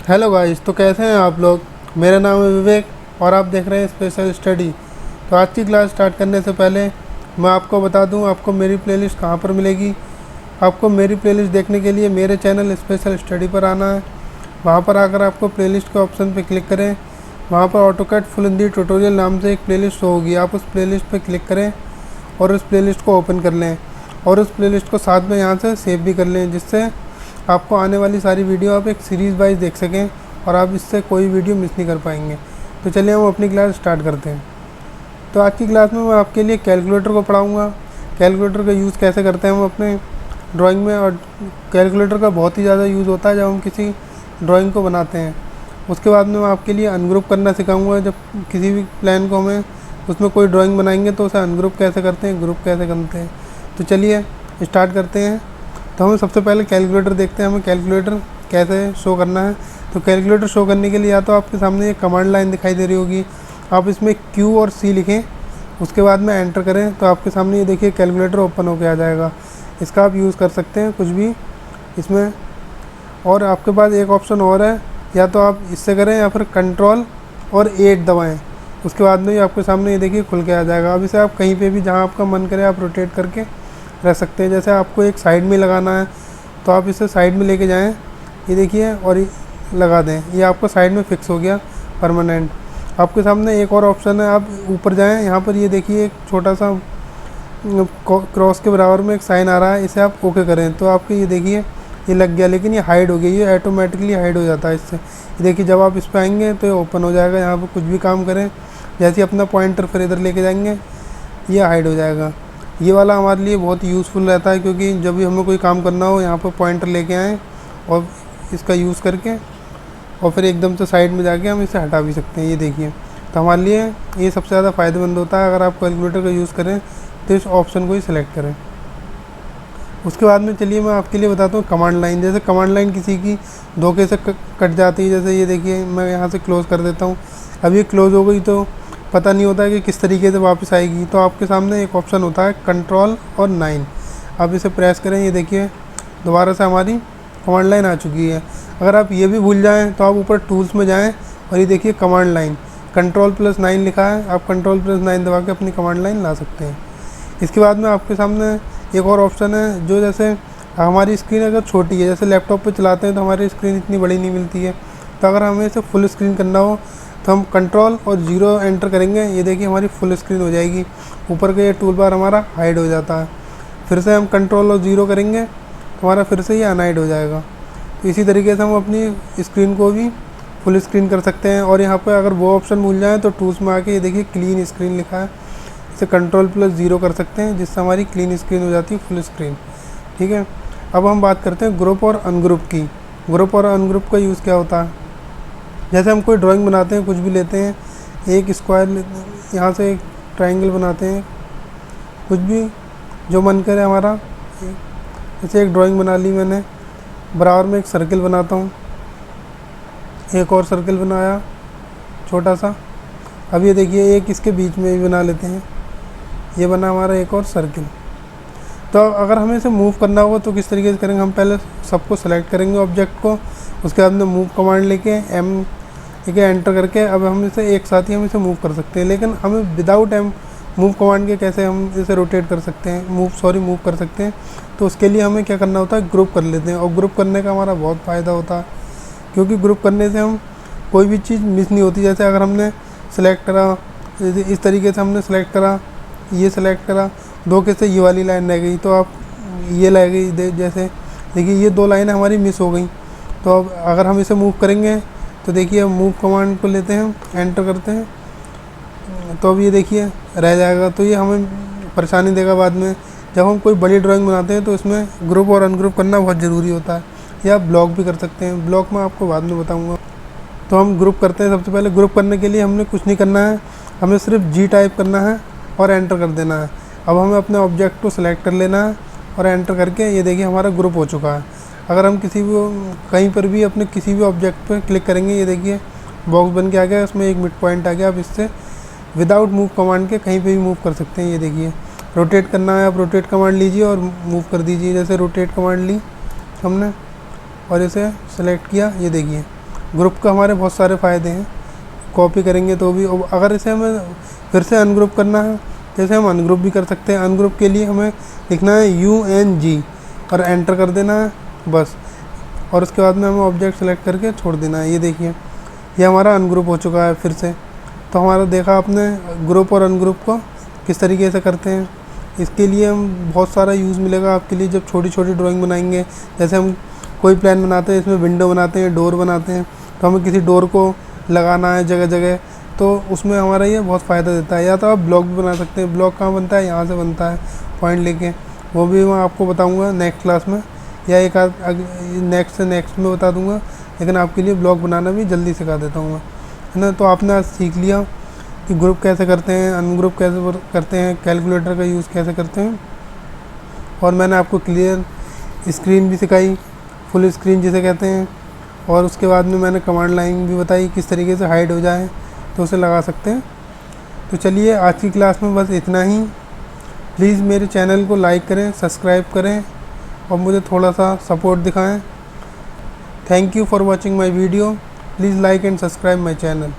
Hello guys, तो कैसे हैं आप लोग। मेरा नाम है विवेक और आप देख रहे हैं स्पेशल स्टडी। तो आज की क्लास स्टार्ट करने से पहले मैं आपको बता दूं आपको मेरी प्लेलिस्ट कहां पर मिलेगी। आपको मेरी प्लेलिस्ट देखने के लिए मेरे चैनल स्पेशल स्टडी पर आना है। वहां पर आकर आपको प्लेलिस्ट के ऑप्शन पर क्लिक करें। वहां पर ऑटोकैड फुल हिंदी ट्यूटोरियल नाम से एक प्लेलिस्ट होगी। आप उस प्लेलिस्ट पर क्लिक करें और उस प्लेलिस्ट को ओपन कर लें और उस प्लेलिस्ट को साथ में यहाँ से सेव भी कर लें, जिससे आपको आने वाली सारी वीडियो आप एक सीरीज़ वाइज देख सकें और आप इससे कोई वीडियो मिस नहीं कर पाएंगे। तो चलिए हम अपनी क्लास स्टार्ट करते हैं। तो आज की क्लास में मैं आपके लिए कैलकुलेटर को पढ़ाऊँगा। कैलकुलेटर का यूज़ कैसे करते हैं हम अपने ड्राइंग में, और कैलकुलेटर का बहुत ही ज़्यादा यूज़ होता है जब हम किसी ड्राइंग को बनाते हैं। उसके बाद में मैं आपके लिए अनग्रुप करना सिखाऊँगा। जब किसी भी प्लान को हमें उसमें कोई ड्राइंग बनाएंगे तो उसे अनग्रुप कैसे करते हैं, ग्रुप कैसे करते हैं। तो चलिए स्टार्ट करते हैं। तो हम सबसे पहले कैलकुलेटर देखते हैं, हमें कैलकुलेटर कैसे शो करना है। तो कैलकुलेटर शो करने के लिए या तो आपके सामने ये कमांड लाइन दिखाई दे रही होगी, आप इसमें Q और C लिखें, उसके बाद में एंटर करें तो आपके सामने ये देखिए कैलकुलेटर ओपन होकर आ जाएगा। इसका आप यूज़ कर सकते हैं कुछ भी इसमें। और आपके पास एक ऑप्शन और है, या तो आप इससे करें या फिर कंट्रोल और 8 दबाएँ, उसके बाद में आपके सामने ये देखिए खुल के आ जाएगा। अब इसे आप कहीं पर भी जहाँ आपका मन करे आप रोटेट करके रख सकते हैं। जैसे आपको एक साइड में लगाना है तो आप इसे साइड में लेके जाएं, ये देखिए, और लगा दें, ये आपको साइड में फिक्स हो गया परमानेंट। आपके सामने एक और ऑप्शन है, आप ऊपर जाएं, यहाँ पर ये देखिए एक छोटा सा क्रॉस के बराबर में एक साइन आ रहा है, इसे आप ओके करें तो आपके ये देखिए ये लग गया, लेकिन ये हाइड हो गया, ये ऑटोमेटिकली हाइड हो जाता है इससे। ये देखिए जब आप इस पर आएंगे तो ये ओपन हो जाएगा। यहाँ पर कुछ भी काम करें, जैसे अपना पॉइंटर फिर इधर लेके जाएंगे ये हाइड हो जाएगा। ये वाला हमारे लिए बहुत यूज़फुल रहता है, क्योंकि जब भी हमें कोई काम करना हो यहाँ पर पॉइंटर लेके आएँ और इसका यूज़ करके और फिर एकदम से साइड में जाके हम इसे हटा भी सकते हैं। ये देखिए, तो हमारे लिए ये सबसे ज़्यादा फ़ायदेमंद होता है। अगर आप कैलकुलेटर का यूज़ करें तो इस ऑप्शन को ही सिलेक्ट करें। उसके बाद में चलिए मैं आपके लिए बताता हूँ कमांड लाइन। जैसे कमांड लाइन किसी की धोखे से कट जाती है, जैसे ये देखिए मैं यहाँ से क्लोज़ कर देता हूँ। अब ये क्लोज़ हो गई तो पता नहीं होता है कि किस तरीके से वापस आएगी। तो आपके सामने एक ऑप्शन होता है कंट्रोल और 9, आप इसे प्रेस करें, ये देखिए दोबारा से हमारी कमांड लाइन आ चुकी है। अगर आप ये भी भूल जाएं तो आप ऊपर टूल्स में जाएं और ये देखिए कमांड लाइन कंट्रोल+9 लिखा है, आप कंट्रोल+9 दबा के अपनी कमांड लाइन ला सकते हैं। इसके बाद में आपके सामने एक और ऑप्शन है, जो जैसे हमारी स्क्रीन अगर छोटी है, जैसे लैपटॉप पर चलाते हैं तो हमारी स्क्रीन इतनी बड़ी नहीं मिलती है, तो अगर हमें इसे फुल स्क्रीन करना हो तो हम कंट्रोल और 0 एंटर करेंगे, ये देखिए हमारी फुल स्क्रीन हो जाएगी। ऊपर का ये टूल बार हमारा हाइड हो जाता है। फिर से हम कंट्रोल और 0 करेंगे तो हमारा फिर से ये अनहाइड हो जाएगा। तो इसी तरीके से हम अपनी स्क्रीन को भी फुल स्क्रीन कर सकते हैं। और यहाँ पर अगर वो ऑप्शन भूल जाएँ तो टूल्स में आके ये देखिए क्लीन स्क्रीन लिखा है, इसे कंट्रोल+0 कर सकते हैं, जिससे हमारी क्लीन स्क्रीन हो जाती है, फुल स्क्रीन। ठीक है, अब हम बात करते हैं ग्रुप और अनग्रुप की। ग्रुप और अनग्रुप का यूज़ क्या होता है। जैसे हम कोई ड्राइंग बनाते हैं, कुछ भी लेते हैं, एक स्क्वायर यहाँ से एक ट्रायंगल बनाते हैं, कुछ भी जो मन करे हमारा। जैसे एक ड्राइंग बना ली मैंने, बराबर में एक सर्कल बनाता हूँ, एक और सर्कल बनाया छोटा सा। अब ये देखिए एक इसके बीच में भी बना लेते हैं, ये बना हमारा एक और सर्कल। तो अगर हमें इसे मूव करना होगा तो किस तरीके से करेंगे, हम पहले सबको सेलेक्ट करेंगे ऑब्जेक्ट को, उसके बाद में मूव कमांड लेके M ठीक है एंटर करके अब हम इसे एक साथ ही हम इसे मूव कर सकते हैं। लेकिन हमें विदाउट मूव कमांड के कैसे हम इसे रोटेट कर सकते हैं, मूव कर सकते हैं। तो उसके लिए हमें क्या करना होता है, ग्रुप कर लेते हैं। और ग्रुप करने का हमारा बहुत फ़ायदा होता है, क्योंकि ग्रुप करने से हम कोई भी चीज़ मिस नहीं होती। जैसे अगर हमने सेलेक्ट करा, इस तरीके से हमने सेलेक्ट करा, ये सेलेक्ट करा, धोखे से ये वाली लाइन रह गई तो आप ये रह गई। जैसे देखिए ये 2 लाइनें हमारी मिस हो गई। तो अब अगर हम इसे मूव करेंगे तो देखिए मूव कमांड को लेते हैं, एंटर करते हैं, तो अब ये देखिए रह जाएगा। तो ये हमें परेशानी देगा बाद में। जब हम कोई बड़ी ड्राइंग बनाते हैं तो इसमें ग्रुप और अनग्रुप करना बहुत ज़रूरी होता है। या आप ब्लॉक भी कर सकते हैं, ब्लॉक मैं आपको बाद में बताऊँगा। तो हम ग्रुप करते हैं। सबसे पहले ग्रुप करने के लिए हमने कुछ नहीं करना है, हमें सिर्फ G टाइप करना है और एंटर कर देना है। अब हमें अपने ऑब्जेक्ट को सिलेक्ट कर लेना है और एंटर करके ये देखिए हमारा ग्रुप हो चुका है। अगर हम किसी भी कहीं पर भी अपने किसी भी ऑब्जेक्ट पर क्लिक करेंगे, ये देखिए बॉक्स बन के आ गया, उसमें एक मिड पॉइंट आ गया। आप इससे विदाउट मूव कमांड के कहीं पे भी मूव कर सकते हैं। ये देखिए रोटेट करना है, आप रोटेट कमांड लीजिए और मूव कर दीजिए। जैसे रोटेट कमांड ली हमने और इसे सेलेक्ट किया, ये देखिए ग्रुप का हमारे बहुत सारे फ़ायदे हैं, कॉपी करेंगे तो भी। अगर इसे हमें फिर से अनग्रुप करना है, जैसे हम अनग्रुप भी कर सकते हैं। अनग्रुप के लिए हमें लिखना है UNG और एंटर कर देना है बस, और उसके बाद में हमें ऑब्जेक्ट सेलेक्ट करके छोड़ देना है। ये देखिए ये हमारा अनग्रुप हो चुका है फिर से। तो हमारा देखा आपने ग्रुप और अनग्रुप को किस तरीके से करते हैं। इसके लिए हम बहुत सारा यूज़ मिलेगा आपके लिए जब छोटी छोटी ड्राइंग बनाएंगे। जैसे हम कोई प्लान बनाते हैं, इसमें विंडो बनाते हैं, डोर बनाते हैं, तो हमें किसी डोर को लगाना है जगह जगह, तो उसमें हमारा ये बहुत फ़ायदा देता है। या तो आप ब्लॉक भी बना सकते हैं। ब्लॉक कहाँ बनता है, यहाँ से बनता है पॉइंट लेके, वो भी मैं आपको बताऊँगा नेक्स्ट क्लास में, या एक नेक्स्ट से नेक्स्ट में बता दूँगा। लेकिन आपके लिए ब्लॉक बनाना भी जल्दी सिखा देता हूँ मैं, है ना। तो आपने आज सीख लिया कि ग्रुप कैसे करते हैं, अनग्रुप कैसे करते हैं, कैलकुलेटर का यूज़ कैसे करते हैं, और मैंने आपको क्लियर स्क्रीन भी सिखाई, फुल स्क्रीन जिसे कहते हैं। और उसके बाद में मैंने कमांड लाइन भी बताई किस तरीके से हाइड हो जाए तो उसे लगा सकते हैं। तो चलिए आज की क्लास में बस इतना ही। प्लीज़ मेरे चैनल को लाइक करें, सब्सक्राइब करें और मुझे थोड़ा सा सपोर्ट दिखाएं। Thank you for watching my video. Please like and subscribe my channel.